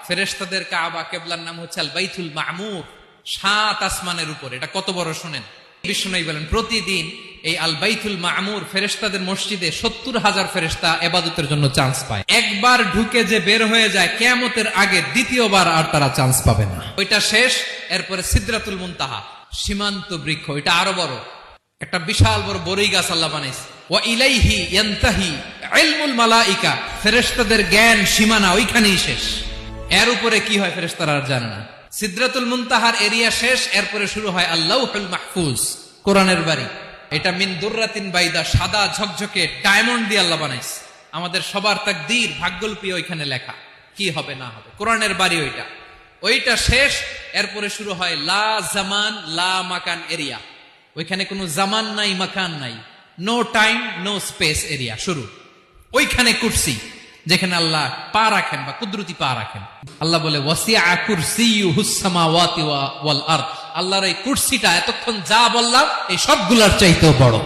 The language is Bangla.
ফেরেশতাদের কাবা, কিবলার নাম হচ্ছে আল বাইতুল মামুর, 7 আসমানের উপরে। এটা কত বড় শুনেন। বিষ্ণু বলেন প্রতিদিন এই আল বাইতুল মামুর ফেরেশতাদের মসজিদে 70,000 ফেরেশতা ইবাদতের জন্য চান্স পায়। একবার ঢুকে যে বের হয়ে যায় কিয়ামতের আগে দ্বিতীয়বার আর তারা চান্স পাবে না। ওইটা শেষ। এরপরে সিদরাতুল মুনতাহা, সীমান্ত বৃক্ষ, এটা আরো বড় একটা বিশাল বড় বরই গাছ আল্লাহ বানাইছে। ওয়া ইলাইহি ইয়ানতাহি ইলমুল মালাইকা, ফেরেশতাদের জ্ঞান সীমানা ওইখানেই শেষ। এর উপরে কি হয় ফেরেশতারা আর জানে না। সিদরাতুল মুনতাহার এরিয়া শেষ, এরপরে শুরু হয় আল্লাহুল মাহফুজ, কোরআনের বাড়ি। এটা মিন দুররাতিন বাইদা, সাদা ঝকঝকে ডায়মন্ড দিয়ে আল্লাহ বানাইছে। আমাদের সবার তাকদীর, ভাগ্যলিপি ওইখানে লেখা, কি হবে না হবে। কোরআনের বাড়ি ওইটা। ওইটা শেষ, এরপরে শুরু হয় লা জামান লা মাকান এরিয়া। ওইখানে কোনো জামান নাই, মাকান নাই, no time no space area শুরু। ওইখানে কুরসি, যেখানে আল্লাহ পা রাখেন বা কুদরতি পা রাখেন। আল্লাহ বলে ওয়াসিআ কুরসিয়ুহুস সামাওয়াতি ওয়াল আরদ, আল্লাহর এই কুরসিটা এতক্ষণ যা বললাম এই সবগুলোর চাইতেও বড়।